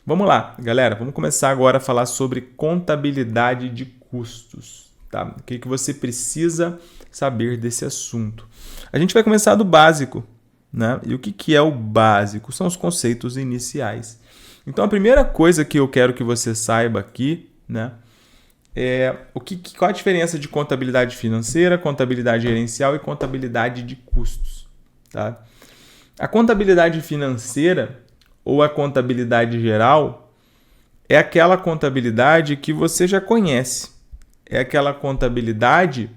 Vamos lá, galera, vamos começar agora a falar sobre contabilidade de custos, tá? O que você precisa saber desse assunto? A gente vai começar do básico, né? E o que é o básico? São os conceitos iniciais. Então, a primeira coisa que eu quero que você saiba aqui, né? Qual a diferença de contabilidade financeira, contabilidade gerencial e contabilidade de custos, tá? A contabilidade financeira ou a contabilidade geral é aquela contabilidade que você já conhece. É aquela contabilidade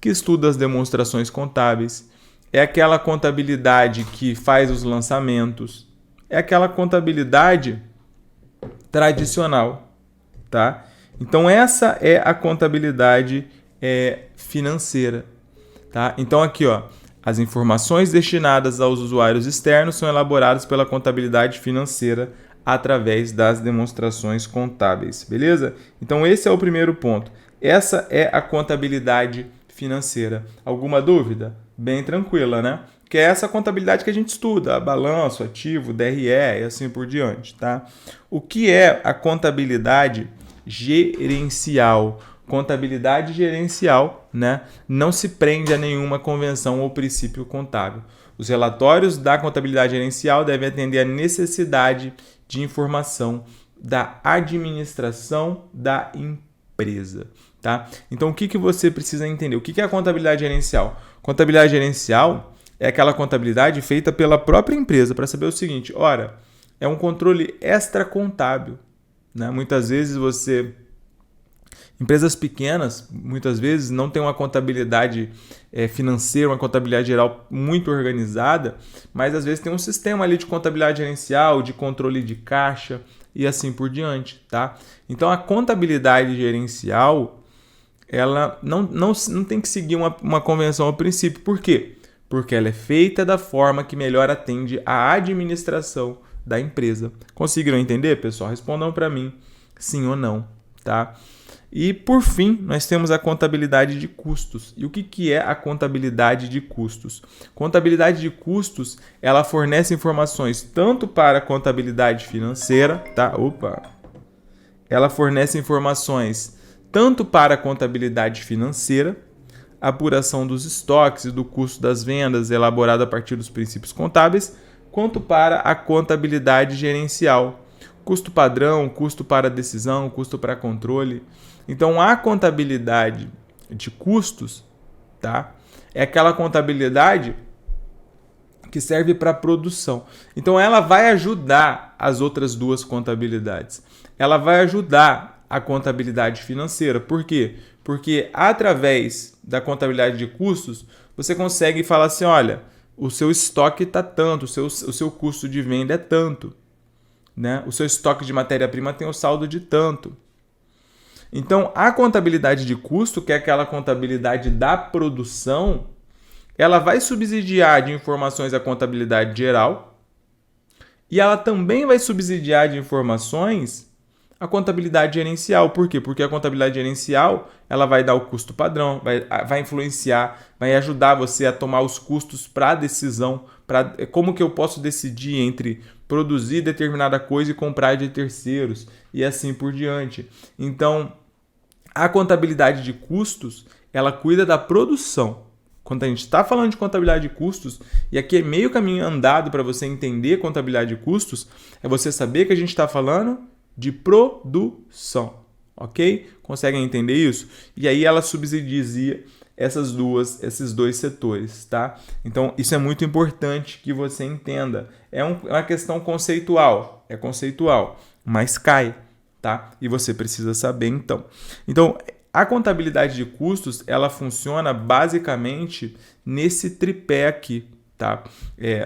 que estuda as demonstrações contábeis. É aquela contabilidade que faz os lançamentos. É aquela contabilidade tradicional, tá? Então essa é a contabilidade financeira, tá? Então aqui, ó, as informações destinadas aos usuários externos são elaboradas pela contabilidade financeira através das demonstrações contábeis, beleza? Então esse é o primeiro ponto. Essa é a contabilidade financeira. Alguma dúvida? Bem tranquila, né? Que é essa contabilidade que a gente estuda, balanço, ativo, DRE e assim por diante, tá? O que é a contabilidade gerencial? Contabilidade gerencial, né, não se prende a nenhuma convenção ou princípio contábil. Os relatórios da contabilidade gerencial devem atender à necessidade de informação da administração da empresa, tá? Então, o que você precisa entender? O que é a contabilidade gerencial? Contabilidade gerencial é aquela contabilidade feita pela própria empresa para saber o seguinte: ora, é um controle extracontábil, né? Muitas vezes empresas pequenas, muitas vezes, não têm uma contabilidade financeira, uma contabilidade geral muito organizada, mas às vezes tem um sistema ali de contabilidade gerencial, de controle de caixa e assim por diante, tá? Então, a contabilidade gerencial, ela não tem que seguir uma convenção ao princípio. Por quê? Porque ela é feita da forma que melhor atende à administração da empresa. Conseguiram entender, pessoal? Respondam para mim sim ou não, tá? E, por fim, nós temos a contabilidade de custos. E o que é a contabilidade de custos? Contabilidade de custos, ela fornece informações tanto para a contabilidade financeira, tá? Ela fornece informações tanto para a contabilidade financeira, apuração dos estoques e do custo das vendas elaborado a partir dos princípios contábeis, quanto para a contabilidade gerencial, custo padrão, custo para decisão, custo para controle. Então, a contabilidade de custos, tá, é aquela contabilidade que serve para produção. Então, ela vai ajudar as outras duas contabilidades. Ela vai ajudar a contabilidade financeira. Por quê? Porque através da contabilidade de custos, você consegue falar assim, olha, o seu estoque está tanto, o seu custo de venda é tanto, né? O seu estoque de matéria-prima tem o saldo de tanto. Então, a contabilidade de custo, que é aquela contabilidade da produção, ela vai subsidiar de informações a contabilidade geral e ela também vai subsidiar de informações a contabilidade gerencial. Por quê? Porque a contabilidade gerencial ela vai dar o custo padrão, vai influenciar, vai ajudar você a tomar os custos para a decisão, para como que eu posso decidir entre produzir determinada coisa e comprar de terceiros e assim por diante. Então, a contabilidade de custos, ela cuida da produção. Quando a gente está falando de contabilidade de custos, e aqui é meio caminho andado para você entender contabilidade de custos, é você saber que a gente está falando de produção, ok? Conseguem entender isso? E aí ela subsidia esses dois setores, tá? Então, isso é muito importante que você entenda. É uma questão conceitual, mas cai, tá? E você precisa saber, então. Então, a contabilidade de custos, ela funciona basicamente nesse tripé aqui, tá?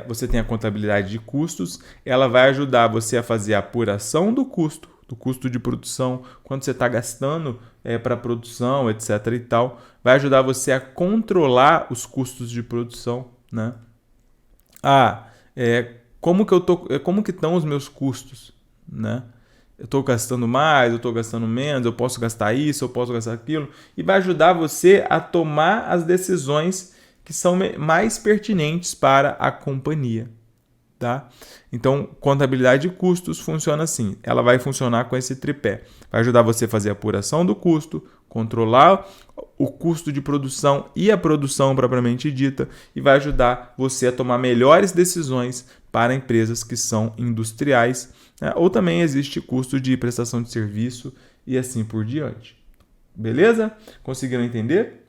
Você tem a contabilidade de custos, ela vai ajudar você a fazer a apuração do custo de produção, quanto você está gastando para produção, etc. e tal. Vai ajudar você a controlar os custos de produção, né? Como que estão os meus custos, né? Eu estou gastando mais, eu estou gastando menos, eu posso gastar isso, eu posso gastar aquilo. E vai ajudar você a tomar as decisões que são mais pertinentes para a companhia, Tá? Então, contabilidade de custos funciona assim. Ela vai funcionar com esse tripé. Vai ajudar você a fazer a apuração do custo, controlar o custo de produção e a produção propriamente dita, e vai ajudar você a tomar melhores decisões para empresas que são industriais, né? Ou também existe custo de prestação de serviço e assim por diante. Beleza? Conseguiram entender?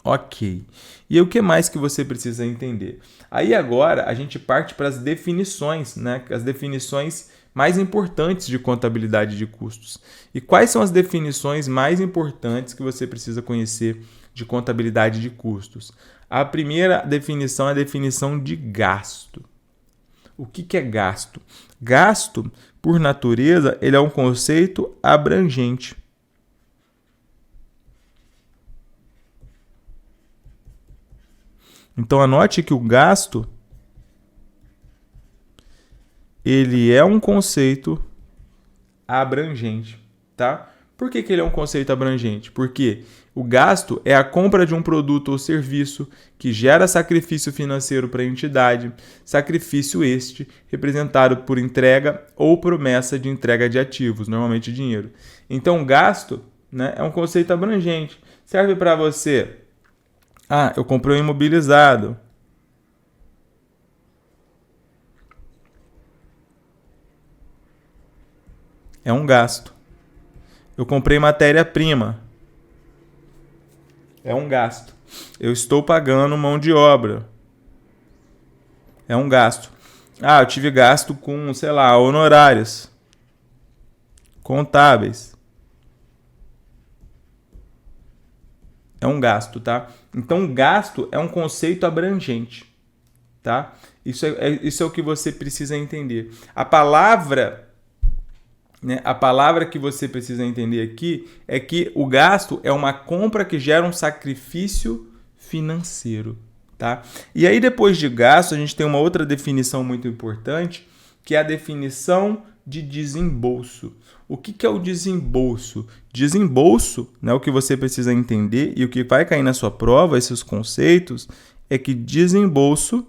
Ok. E o que mais que você precisa entender? Aí agora a gente parte para as definições, né? As definições mais importantes de contabilidade de custos. E quais são as definições mais importantes que você precisa conhecer de contabilidade de custos? A primeira definição é a definição de gasto. O que é gasto? Gasto, por natureza, ele é um conceito abrangente. Então anote que o gasto ele é um conceito abrangente, tá? Por que ele é um conceito abrangente? Porque o gasto é a compra de um produto ou serviço que gera sacrifício financeiro para a entidade, sacrifício este representado por entrega ou promessa de entrega de ativos, normalmente dinheiro. Então, gasto, né, é um conceito abrangente. Serve para você... eu comprei um imobilizado. É um gasto. Eu comprei matéria-prima. É um gasto. Eu estou pagando mão de obra. É um gasto. Eu tive gasto com, sei lá, honorários contábeis. É um gasto, tá? Então, gasto é um conceito abrangente, tá? Isso é o que você precisa entender. A palavra que você precisa entender aqui é que o gasto é uma compra que gera um sacrifício financeiro, tá? E aí, depois de gasto, a gente tem uma outra definição muito importante, que é a definição de desembolso. O que é o desembolso? Desembolso, né, o que você precisa entender e o que vai cair na sua prova, esses conceitos, é que desembolso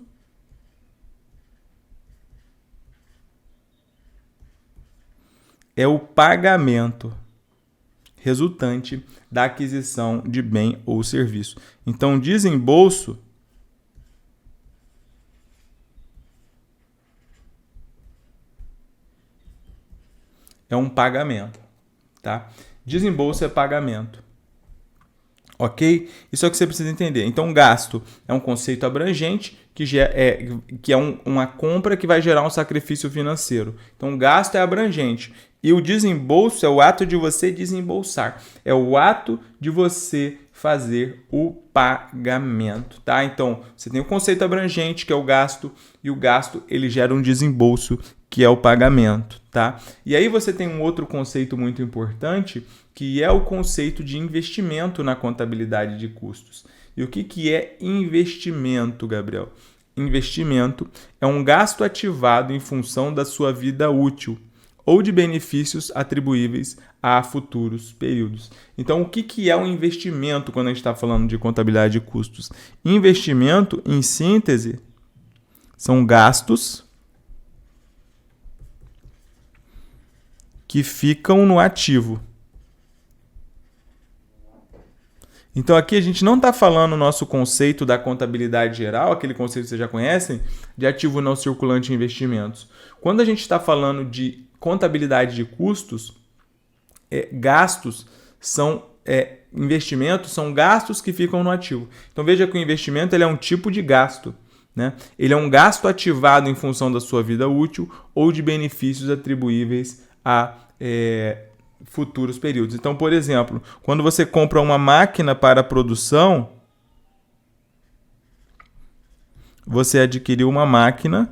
é o pagamento resultante da aquisição de bem ou serviço. Então, desembolso é um pagamento, tá? Desembolso é pagamento. Ok? Isso é o que você precisa entender. Então, gasto é um conceito abrangente que é uma compra que vai gerar um sacrifício financeiro. Então, gasto é abrangente. E o desembolso é o ato de você desembolsar. É o ato de você fazer o pagamento, tá? Então, você tem o conceito abrangente, que é o gasto, e o gasto ele gera um desembolso, que é o pagamento, tá? E aí você tem um outro conceito muito importante, que é o conceito de investimento na contabilidade de custos. E o que é investimento, Gabriel? Investimento é um gasto ativado em função da sua vida útil ou de benefícios atribuíveis a futuros períodos. Então, o que é um investimento quando a gente está falando de contabilidade de custos? Investimento, em síntese, são gastos que ficam no ativo. Então, aqui a gente não está falando o nosso conceito da contabilidade geral, aquele conceito que vocês já conhecem, de ativo não circulante em investimentos. Quando a gente está falando de contabilidade de custos, gastos são investimentos, são gastos que ficam no ativo. Então, veja que o investimento ele é um tipo de gasto, né? Ele é um gasto ativado em função da sua vida útil ou de benefícios atribuíveis a futuros períodos. Então, por exemplo, quando você compra uma máquina para produção, você adquiriu uma máquina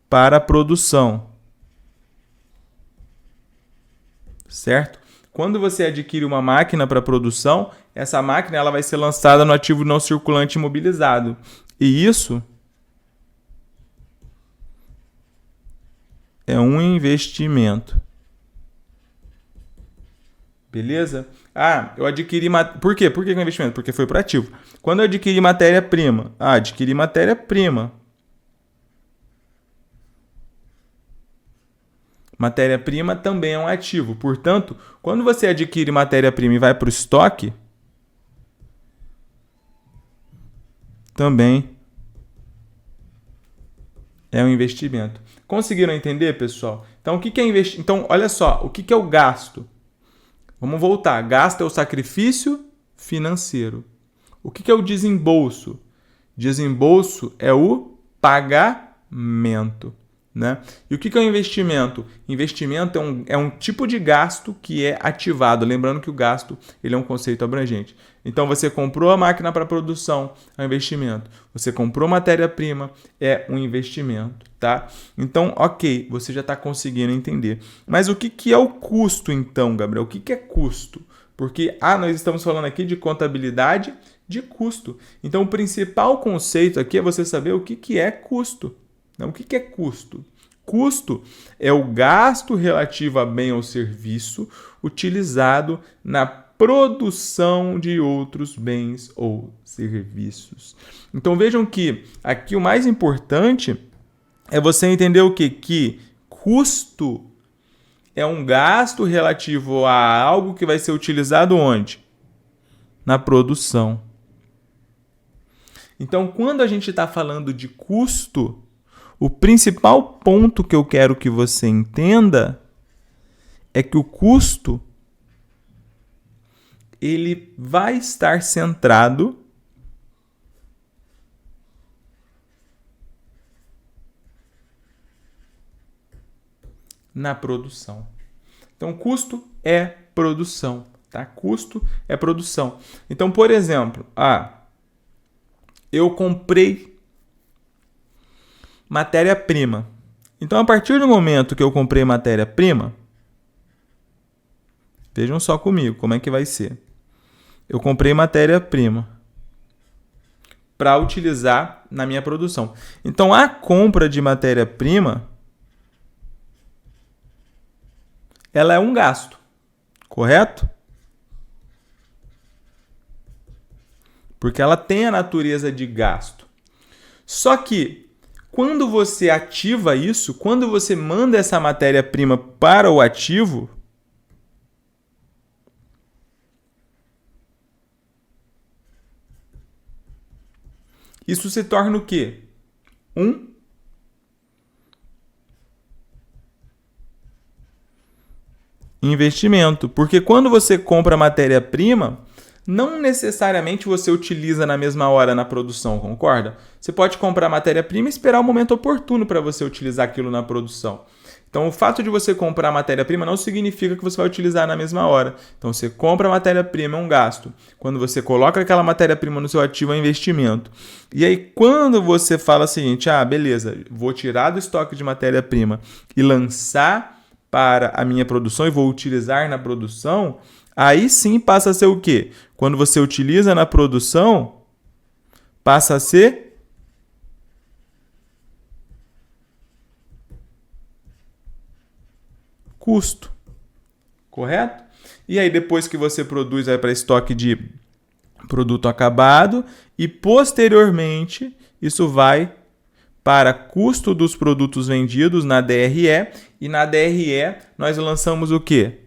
para produção, certo? Quando você adquire uma máquina para produção, essa máquina ela vai ser lançada no ativo não circulante imobilizado. E isso é um investimento. Beleza? Ah, eu adquiri... Por quê? Por que é um investimento? Porque foi para ativo. Quando eu adquiri matéria-prima, adquiri matéria-prima. Matéria-prima também é um ativo. Portanto, quando você adquire matéria-prima e vai para o estoque, também é um investimento. Conseguiram entender, pessoal? Então, o que é investimento? Então, olha só, o que é o gasto? Vamos voltar. Gasto é o sacrifício financeiro. O que é o desembolso? Desembolso é o pagamento. Né? E o que é o investimento? Investimento é um tipo de gasto que é ativado. Lembrando que o gasto ele é um conceito abrangente. Então, você comprou a máquina para produção, é um investimento. Você comprou matéria-prima, é um investimento. Tá? Então, ok, você já está conseguindo entender. Mas o que é o custo, então, Gabriel? O que é custo? Porque nós estamos falando aqui de contabilidade de custo. Então, o principal conceito aqui é você saber o que é custo. O que é custo? Custo é o gasto relativo a bem ou serviço utilizado na produção de outros bens ou serviços. Então vejam que aqui o mais importante é você entender o quê? Que custo é um gasto relativo a algo que vai ser utilizado onde? Na produção. Então, quando a gente está falando de custo, o principal ponto que eu quero que você entenda é que o custo ele vai estar centrado na produção. Então, custo é produção, tá? Custo é produção. Então, por exemplo, eu comprei matéria-prima. Então, a partir do momento que eu comprei matéria-prima, vejam só comigo como é que vai ser. Eu comprei matéria-prima para utilizar na minha produção. Então, a compra de matéria-prima ela é um gasto, correto? Porque ela tem a natureza de gasto. Só que quando você ativa isso, quando você manda essa matéria-prima para o ativo, isso se torna o quê? Um investimento. Porque quando você compra matéria-prima, não necessariamente você utiliza na mesma hora na produção, concorda? Você pode comprar matéria-prima e esperar o momento oportuno para você utilizar aquilo na produção. Então, o fato de você comprar matéria-prima não significa que você vai utilizar na mesma hora. Então, você compra matéria-prima, é um gasto. Quando você coloca aquela matéria-prima no seu ativo, é um investimento. E aí, quando você fala o seguinte, beleza, vou tirar do estoque de matéria-prima e lançar para a minha produção e vou utilizar na produção, aí sim passa a ser o quê? Quando você utiliza na produção, passa a ser custo, correto? E aí depois que você produz, vai para estoque de produto acabado e posteriormente isso vai para custo dos produtos vendidos na DRE e na DRE nós lançamos o quê?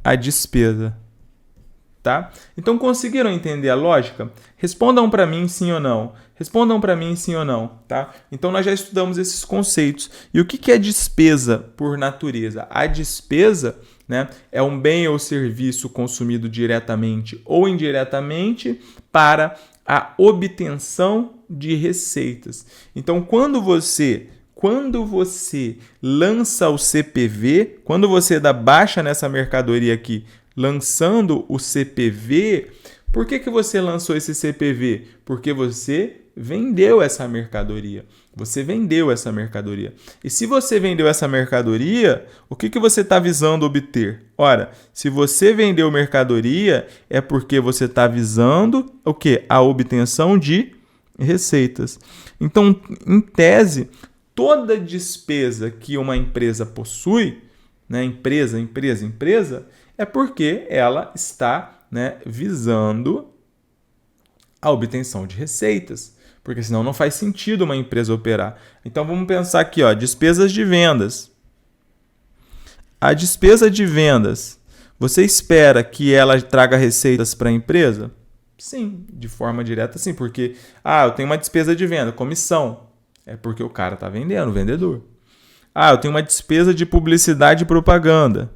A despesa. Tá? Então, conseguiram entender a lógica? Respondam para mim sim ou não. Respondam para mim sim ou não. Tá? Então, nós já estudamos esses conceitos. E o que é despesa por natureza? A despesa, né, é um bem ou serviço consumido diretamente ou indiretamente para a obtenção de receitas. Então, quando você lança o CPV, quando você dá baixa nessa mercadoria aqui, lançando o CPV, por que você lançou esse CPV? Porque você vendeu essa mercadoria. Você vendeu essa mercadoria. E se você vendeu essa mercadoria, o que você está visando obter? Ora, se você vendeu mercadoria, é porque você está visando o quê? A obtenção de receitas. Então, em tese, toda despesa que uma empresa possui, né, empresa, é porque ela está, né, visando a obtenção de receitas, porque senão não faz sentido uma empresa operar. Então vamos pensar aqui, ó, despesas de vendas. A despesa de vendas, você espera que ela traga receitas para a empresa? Sim, de forma direta sim, porque eu tenho uma despesa de venda, comissão. É porque o cara está vendendo, o vendedor. Eu tenho uma despesa de publicidade e propaganda.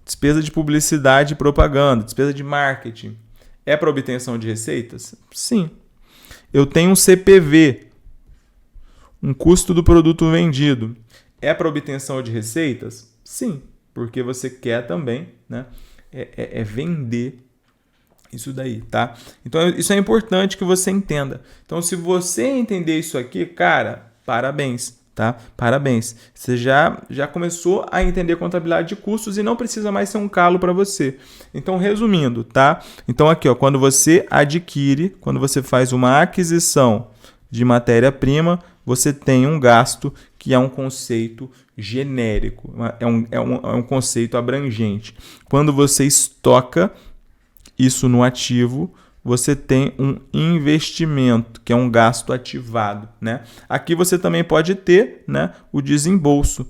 Despesa de publicidade e propaganda, despesa de marketing. É para obtenção de receitas? Sim. Eu tenho um CPV, um custo do produto vendido. É para obtenção de receitas? Sim, porque você quer também, né, vender isso daí, tá? Então, isso é importante que você entenda. Então, se você entender isso aqui, cara, parabéns, tá? Parabéns. Você já começou a entender contabilidade de custos e não precisa mais ser um calo para você. Então, resumindo, tá? Então, aqui, ó, quando você faz uma aquisição de matéria-prima, você tem um gasto que é um conceito genérico, é um conceito abrangente. Quando você estoca isso no ativo, você tem um investimento, que é um gasto ativado, né? Aqui você também pode ter, né, o desembolso.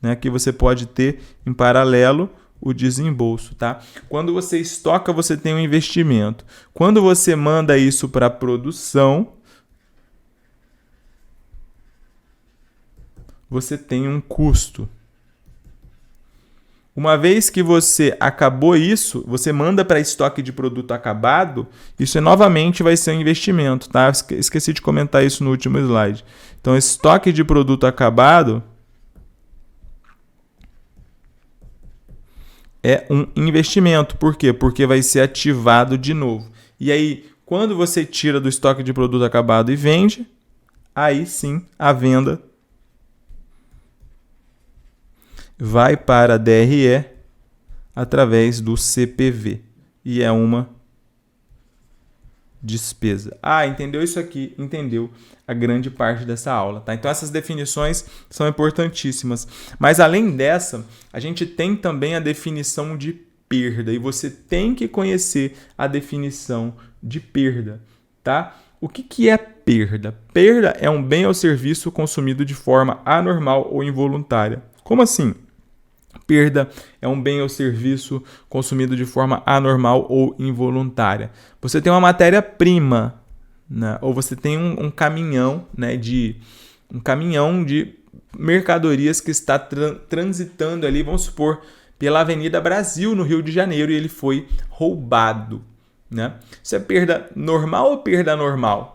Né? Aqui você pode ter, em paralelo, o desembolso, tá? Quando você estoca, você tem um investimento. Quando você manda isso para a produção, você tem um custo. Uma vez que você acabou isso, você manda para estoque de produto acabado, isso novamente vai ser um investimento, tá? Esqueci de comentar isso no último slide. Então, estoque de produto acabado é um investimento. Por quê? Porque vai ser ativado de novo. E aí, quando você tira do estoque de produto acabado e vende, aí sim a venda vai para a DRE através do CPV. E é uma despesa. Entendeu isso aqui? Entendeu a grande parte dessa aula, tá? Então essas definições são importantíssimas. Mas além dessa, a gente tem também a definição de perda. E você tem que conhecer a definição de perda, tá? O que é perda? Perda é um bem ou serviço consumido de forma anormal ou involuntária. Como assim? Perda é um bem ou serviço consumido de forma anormal ou involuntária. Você tem uma matéria-prima, né? Ou você tem um caminhão, né, um caminhão de mercadorias que está transitando ali, vamos supor, pela Avenida Brasil, no Rio de Janeiro, e ele foi roubado, né? Isso é perda normal ou perda anormal?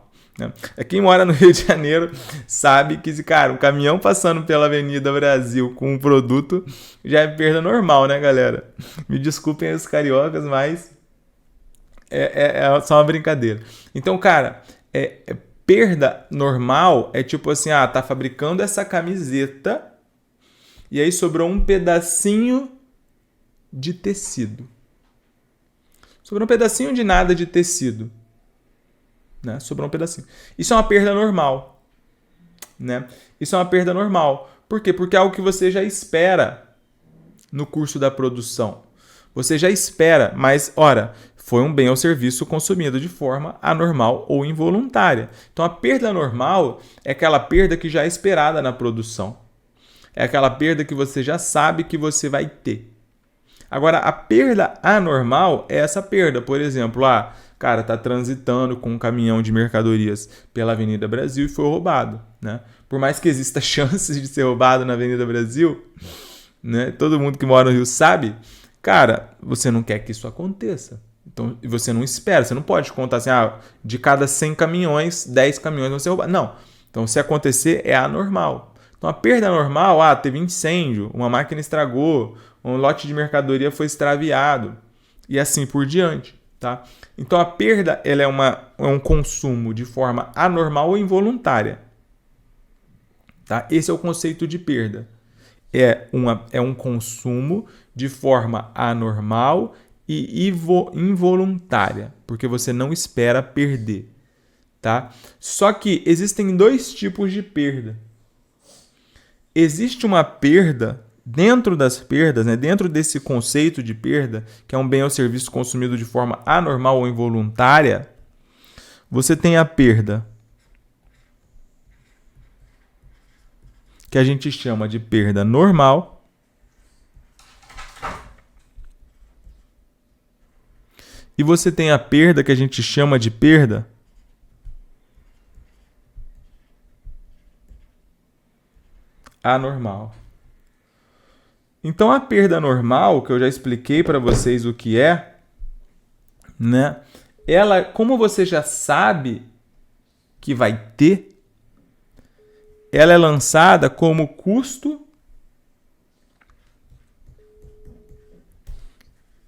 Quem mora no Rio de Janeiro sabe que, cara, um caminhão passando pela Avenida Brasil com um produto já é perda normal, né, galera? Me desculpem os cariocas, mas é só uma brincadeira. Então, cara, perda normal é tipo assim, tá fabricando essa camiseta e aí sobrou um pedacinho de tecido. Sobrou um pedacinho de nada de tecido. Né? Sobrou um pedacinho. Isso é uma perda normal. Né? Isso é uma perda normal. Por quê? Porque é algo que você já espera no curso da produção. Você já espera, mas, ora, foi um bem ou serviço consumido de forma anormal ou involuntária. Então, a perda normal é aquela perda que já é esperada na produção. É aquela perda que você já sabe que você vai ter. Agora, a perda anormal é essa perda. Por exemplo, cara, tá transitando com um caminhão de mercadorias pela Avenida Brasil e foi roubado, né? Por mais que exista chances de ser roubado na Avenida Brasil, né? Todo mundo que mora no Rio sabe, cara, você não quer que isso aconteça. Então, você não espera, você não pode contar assim, de cada 100 caminhões, 10 caminhões vão ser roubados. Não. Então, se acontecer, é anormal. Então, a perda anormal, teve incêndio, uma máquina estragou, um lote de mercadoria foi extraviado e assim por diante. Tá? Então, a perda ela é um consumo de forma anormal ou involuntária. Tá? Esse é o conceito de perda. É um consumo de forma anormal e involuntária, porque você não espera perder. Tá? Só que existem dois tipos de perda. existe uma perda dentro das perdas, né, dentro desse conceito de perda, que é um bem ou serviço consumido de forma anormal ou involuntária, você tem a perda que a gente chama de perda normal, e você tem a perda que a gente chama de perda anormal. Então a perda normal, que eu já expliquei para vocês o que é, né? Ela, como você já sabe que vai ter, ela é lançada como custo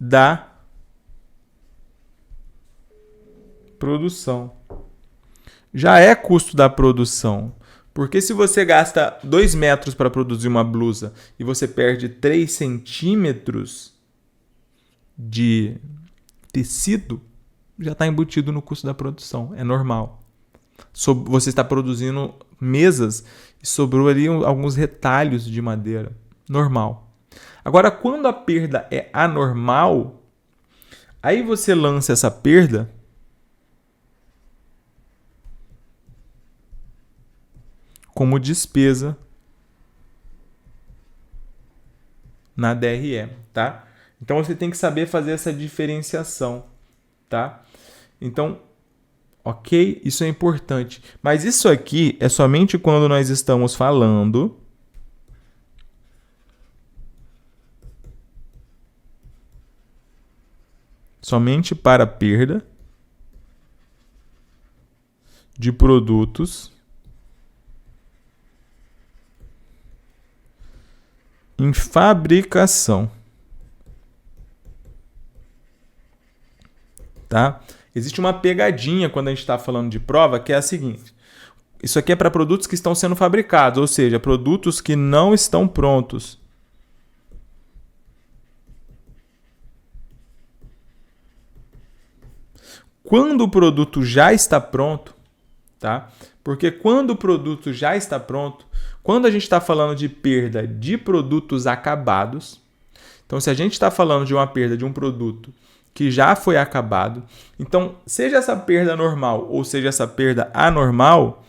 da produção. Já é custo da produção. Porque se você gasta 2 metros para produzir uma blusa e você perde 3 centímetros de tecido, já está embutido no custo da produção. É normal. Você está produzindo mesas e sobrou ali alguns retalhos de madeira. Normal. Agora, quando a perda é anormal, aí você lança essa perda como despesa na DRE, tá? Então você tem que saber fazer essa diferenciação, tá? Então, ok, isso é importante. Mas isso aqui é somente quando nós estamos falando somente para perda de produtos em fabricação, tá? Existe uma pegadinha quando a gente está falando de prova, que é a seguinte: isso aqui é para produtos que estão sendo fabricados, ou seja, produtos que não estão prontos. Quando o produto já está pronto, tá? Porque quando o produto já está pronto, quando a gente está falando de perda de produtos acabados, então se a gente está falando de uma perda de um produto que já foi acabado, então seja essa perda normal ou seja essa perda anormal,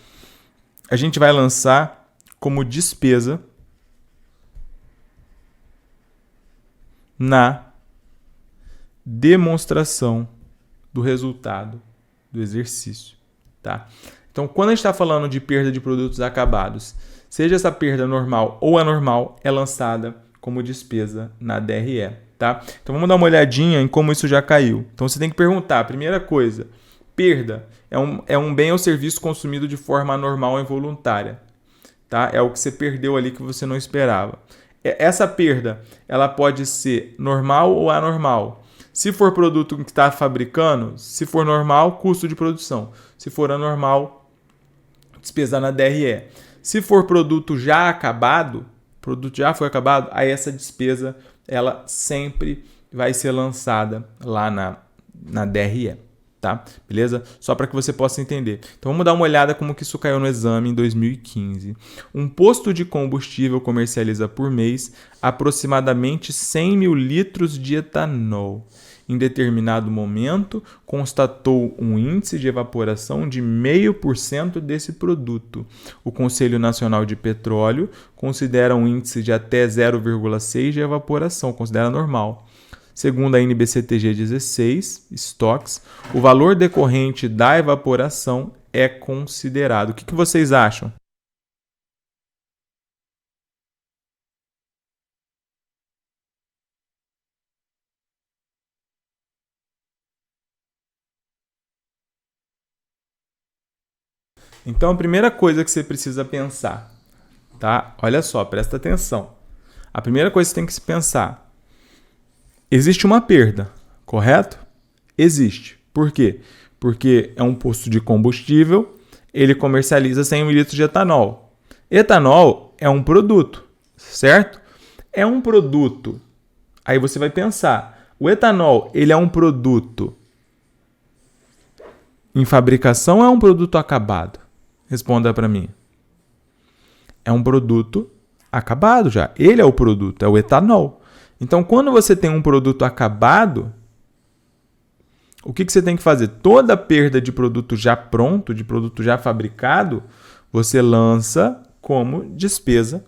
a gente vai lançar como despesa na demonstração do resultado do exercício, tá? Então, quando a gente está falando de perda de produtos acabados, seja essa perda normal ou anormal, é lançada como despesa na DRE, tá? Então, vamos dar uma olhadinha em como isso já caiu. Então, você tem que perguntar, primeira coisa, perda é um bem ou serviço consumido de forma anormal ou involuntária, tá? É o que você perdeu ali que você não esperava. Essa perda, ela pode ser normal ou anormal. Se for produto que está fabricando, se for normal, custo de produção. Se for anormal, despesa na DRE. Se for produto já acabado, produto já foi acabado, aí essa despesa ela sempre vai ser lançada lá na DRE, tá? Beleza? Só para que você possa entender. Então vamos dar uma olhada como que isso caiu no exame em 2015. Um posto de combustível comercializa por mês aproximadamente 100 mil litros de etanol. Em determinado momento, constatou um índice de evaporação de 0,5% desse produto. O Conselho Nacional de Petróleo considera um índice de até 0,6% de evaporação, considera normal. Segundo a NBCTG 16, estoques, o valor decorrente da evaporação é considerado. O que vocês acham? Então, a primeira coisa que você precisa pensar, tá? Olha só, presta atenção. A primeira coisa que você tem que se pensar: existe uma perda, correto? Existe. Por quê? Porque é um posto de combustível, ele comercializa 100 ml de etanol. Etanol é um produto, certo? É um produto. Aí você vai pensar, o etanol, ele é um produto em fabricação ou é um produto acabado? Responda para mim. É um produto acabado já. Ele é o produto, é o etanol. Então, quando você tem um produto acabado, o que você tem que fazer? Toda perda de produto já pronto, de produto já fabricado, você lança como despesa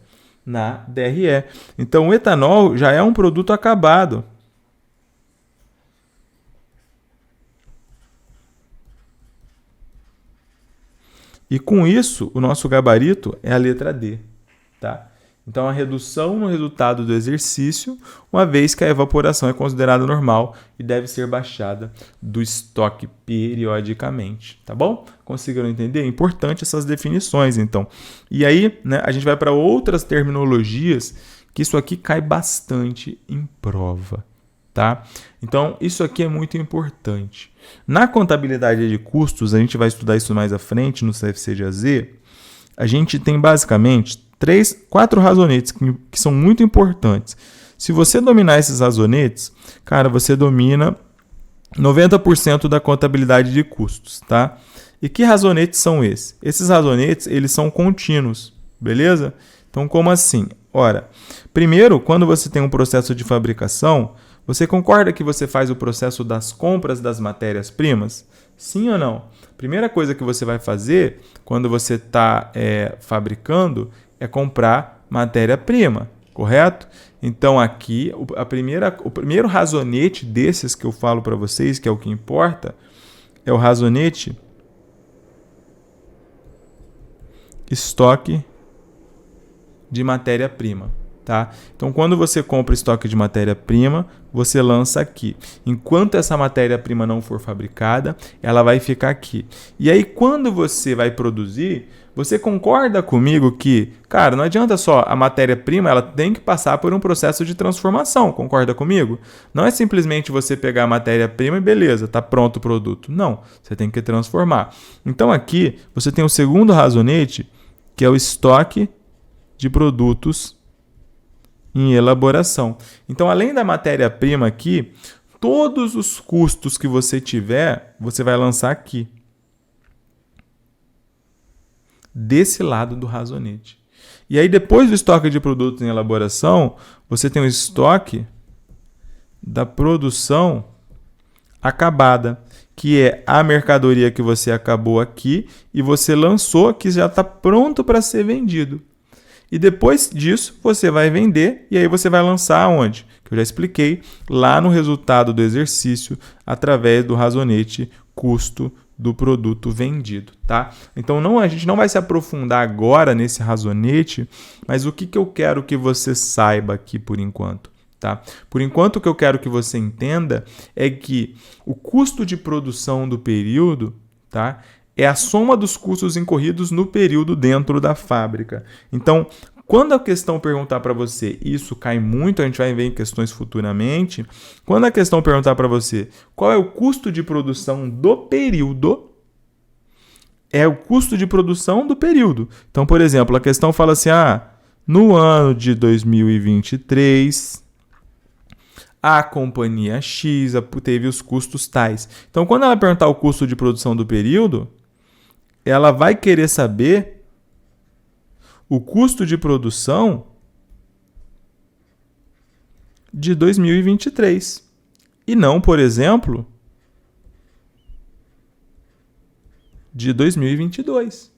na DRE. Então, o etanol já é um produto acabado. E com isso, o nosso gabarito é a letra D, tá? Então, a redução no resultado do exercício, uma vez que a evaporação é considerada normal e deve ser baixada do estoque periodicamente, tá bom? Conseguiram entender? É importante essas definições, então. E aí, né, a gente vai para outras terminologias, que isso aqui cai bastante em prova, tá? Então, isso aqui é muito importante. Na contabilidade de custos, a gente vai estudar isso mais à frente no CFC de AZ, a gente tem basicamente 4 razonetes que são muito importantes. Se você dominar esses razonetes, cara, você domina 90% da contabilidade de custos, tá? E que razonetes são esses? Esses razonetes, eles são contínuos, beleza? Então, como assim? Ora, primeiro, quando você tem um processo de fabricação, você concorda que você faz o processo das compras das matérias-primas? Sim ou não? Primeira coisa que você vai fazer quando você está fabricando é comprar matéria-prima, correto? Então, aqui, o primeiro razonete desses que eu falo para vocês, que é o que importa, é o razonete estoque de matéria-prima. Tá? Então, quando você compra estoque de matéria-prima, você lança aqui. Enquanto essa matéria-prima não for fabricada, ela vai ficar aqui. E aí, quando você vai produzir, você concorda comigo que, cara, não adianta só a matéria-prima, ela tem que passar por um processo de transformação. Concorda comigo? Não é simplesmente você pegar a matéria-prima e beleza, tá pronto o produto. Não, você tem que transformar. Então, aqui, você tem o segundo razonete, que é o estoque de produtos em elaboração. Então, além da matéria-prima aqui, todos os custos que você tiver, você vai lançar aqui. Desse lado do razonete. E aí, depois do estoque de produtos em elaboração, você tem o estoque da produção acabada, que é a mercadoria que você acabou aqui e você lançou, que já está pronto para ser vendido. E depois disso, você vai vender e aí você vai lançar aonde? Que eu já expliquei, lá no resultado do exercício, através do razonete custo do produto vendido, tá? Então, a gente não vai se aprofundar agora nesse razonete, mas o que eu quero que você saiba aqui por enquanto, tá? Por enquanto, o que eu quero que você entenda é que o custo de produção do período, tá? É a soma dos custos incorridos no período dentro da fábrica. Então, quando a questão perguntar para você, isso cai muito, a gente vai ver em questões futuramente. Quando a questão perguntar para você qual é o custo de produção do período, é o custo de produção do período. Então, por exemplo, a questão fala assim, no ano de 2023... a companhia X teve os custos tais. Então, quando ela perguntar o custo de produção do período, ela vai querer saber o custo de produção de 2023. E não, por exemplo, de 2022.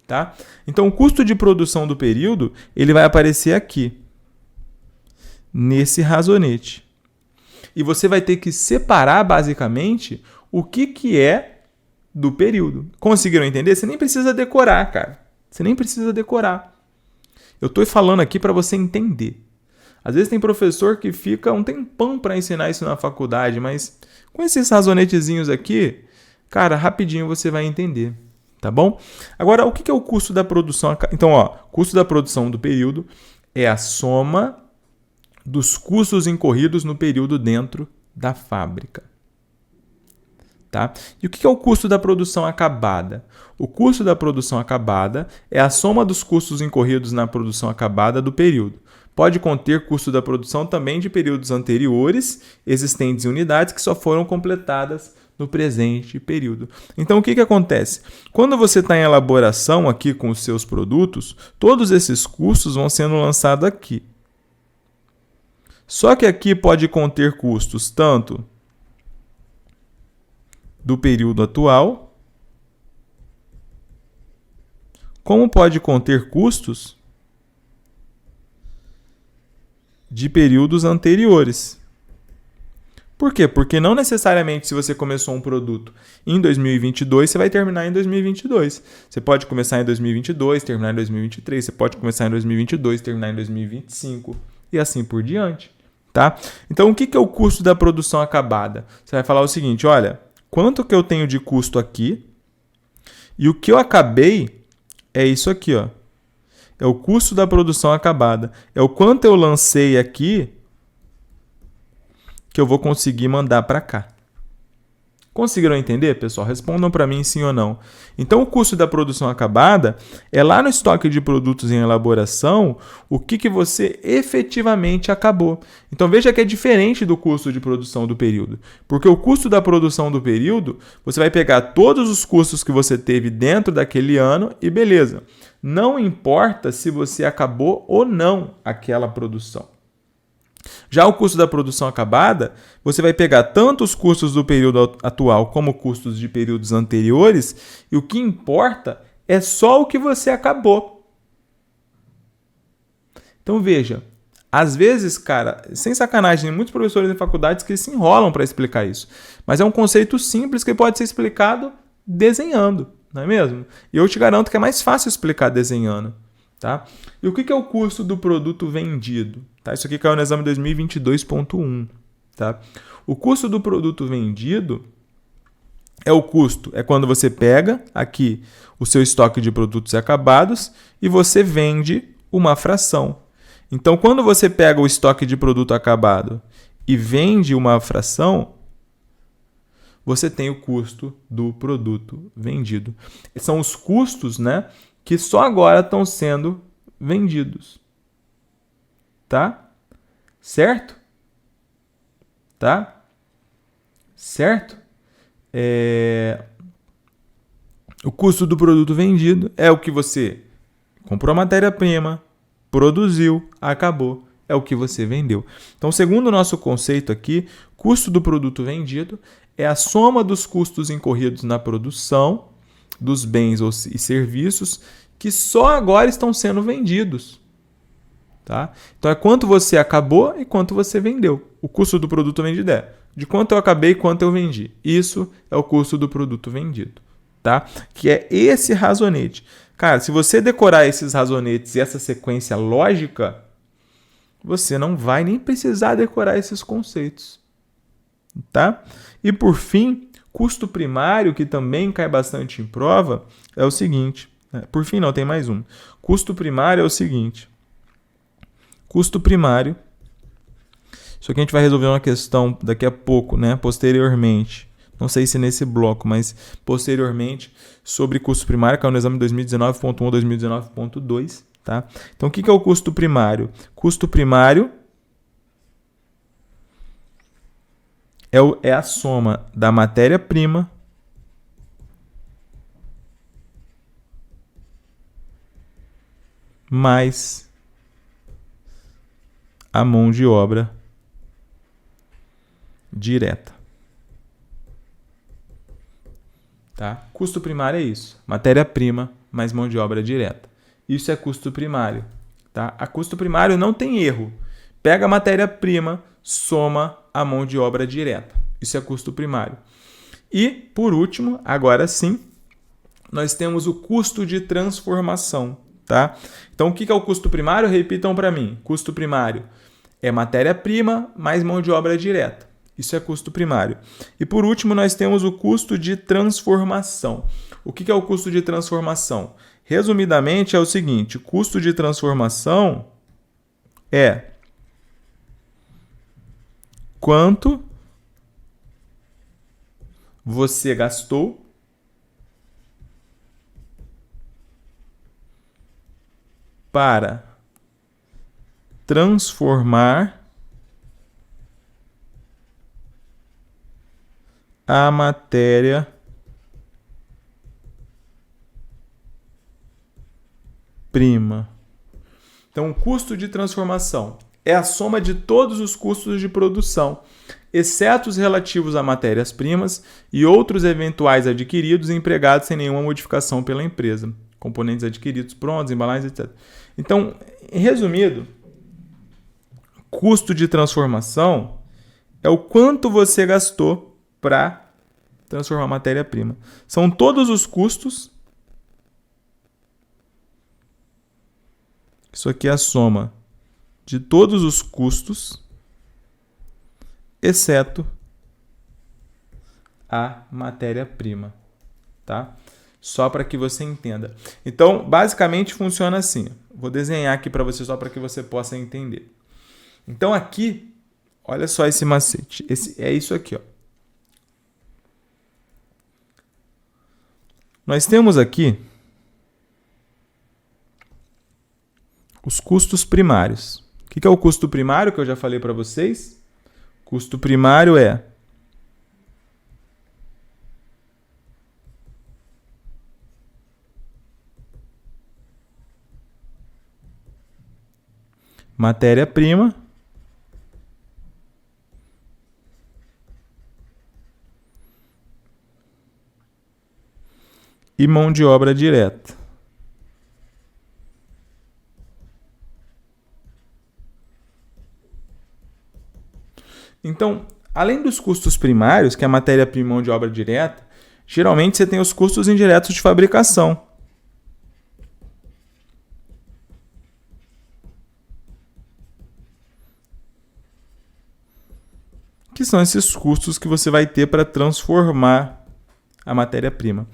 Tá? Então, o custo de produção do período ele vai aparecer aqui, nesse razonete. E você vai ter que separar, basicamente, o que é do período. Conseguiram entender? Você nem precisa decorar, cara. Você nem precisa decorar. Eu estou falando aqui para você entender. Às vezes tem professor que fica um tempão para ensinar isso na faculdade, mas com esses razonetezinhos aqui, cara, rapidinho você vai entender. Tá bom? Agora, o que é o custo da produção? Então, custo da produção do período é a soma dos custos incorridos no período dentro da fábrica. Tá? E o que é o custo da produção acabada? O custo da produção acabada é a soma dos custos incorridos na produção acabada do período. Pode conter custo da produção também de períodos anteriores, existentes em unidades que só foram completadas no presente período. Então, o que acontece? Quando você está em elaboração aqui com os seus produtos, todos esses custos vão sendo lançados aqui. Só que aqui pode conter custos tanto do período atual, como pode conter custos de períodos anteriores. Por quê? Porque não necessariamente se você começou um produto em 2022, você vai terminar em 2022. Você pode começar em 2022, terminar em 2023. Você pode começar em 2022, terminar em 2025 e assim por diante. Tá? Então, o que é o custo da produção acabada? Você vai falar o seguinte, olha, quanto que eu tenho de custo aqui e o que eu acabei é isso aqui, ó. É o custo da produção acabada. É o quanto eu lancei aqui que eu vou conseguir mandar para cá. Conseguiram entender, pessoal? Respondam para mim sim ou não. Então, o custo da produção acabada é lá no estoque de produtos em elaboração o que você efetivamente acabou. Então, veja que é diferente do custo de produção do período. Porque o custo da produção do período, você vai pegar todos os custos que você teve dentro daquele ano e beleza. Não importa se você acabou ou não aquela produção. Já o custo da produção acabada, você vai pegar tanto os custos do período atual como custos de períodos anteriores, e o que importa é só o que você acabou. Então veja, às vezes, cara, sem sacanagem, tem muitos professores em faculdades que se enrolam para explicar isso, mas é um conceito simples que pode ser explicado desenhando, não é mesmo? E eu te garanto que é mais fácil explicar desenhando. Tá? E o que é o custo do produto vendido? Tá? Isso aqui caiu no exame 2022.1. Tá? O custo do produto vendido é quando você pega aqui o seu estoque de produtos acabados e você vende uma fração. Então, quando você pega o estoque de produto acabado e vende uma fração, você tem o custo do produto vendido. São os custos, né, que só agora estão sendo vendidos. Tá? Certo? Tá? Certo? O custo do produto vendido é o que você comprou a matéria-prima, produziu, acabou. É o que você vendeu. Então, segundo o nosso conceito aqui, custo do produto vendido é a soma dos custos incorridos na produção dos bens e serviços que só agora estão sendo vendidos. Tá? Então, é quanto você acabou e quanto você vendeu. O custo do produto vendido é de quanto eu acabei e quanto eu vendi. Isso é o custo do produto vendido. Tá? Que é esse razonete. Cara, se você decorar esses razonetes e essa sequência lógica, você não vai nem precisar decorar esses conceitos. Tá? E por fim, custo primário, que também cai bastante em prova, é o seguinte. Por fim, não, tem mais um. Custo primário é o seguinte. Custo primário. Isso aqui a gente vai resolver uma questão daqui a pouco, né? Posteriormente. Não sei se nesse bloco, mas posteriormente, sobre custo primário, que é no exame 2019.1 ou 2019.2. Tá? Então, o que é o custo primário? Custo primário é a soma da matéria-prima mais a mão de obra direta. Tá? Custo primário é isso. Matéria-prima mais mão de obra direta. Isso é custo primário. Tá? A custo primário não tem erro. Pega a matéria-prima, soma a mão de obra direta. Isso é custo primário. E, por último, agora sim, nós temos o custo de transformação. Tá? Então, o que é o custo primário? Repitam para mim. Custo primário é matéria-prima mais mão de obra direta. Isso é custo primário. E por último, nós temos o custo de transformação. O que é o custo de transformação? Resumidamente, é o seguinte: custo de transformação é quanto você gastou para transformar a matéria-prima. Então, o custo de transformação é a soma de todos os custos de produção, exceto os relativos a matérias-primas e outros eventuais adquiridos e empregados sem nenhuma modificação pela empresa. Componentes adquiridos prontos, embalagens, etc. Então, em resumido, custo de transformação é o quanto você gastou para transformar a matéria-prima. São todos os custos. Isso aqui é a soma de todos os custos, exceto a matéria-prima, tá? Só para que você entenda. Então, basicamente funciona assim. Vou desenhar aqui para você só para que você possa entender. Então, aqui, olha só esse macete. É isso aqui, ó. Nós temos aqui os custos primários. O que é o custo primário que eu já falei para vocês? Custo primário é matéria-prima e mão de obra direta. Então, além dos custos primários, que é a matéria-prima e mão de obra direta, geralmente você tem os custos indiretos de fabricação. Que são esses custos que você vai ter para transformar a matéria-prima.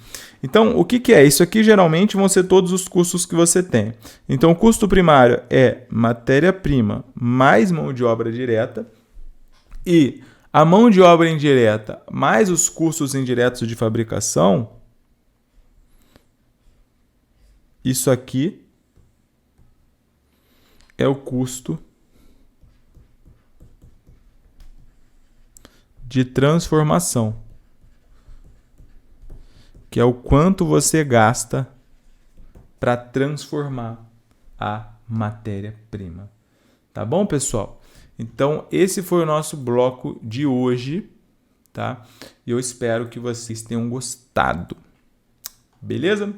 Então, o que é? Isso aqui geralmente vão ser todos os custos que você tem. Então, o custo primário é matéria-prima mais mão de obra direta e a mão de obra indireta mais os custos indiretos de fabricação. Isso aqui é o custo de transformação, que é o quanto você gasta para transformar a matéria-prima. Tá bom, pessoal? Então, esse foi o nosso bloco de hoje, tá? E eu espero que vocês tenham gostado. Beleza?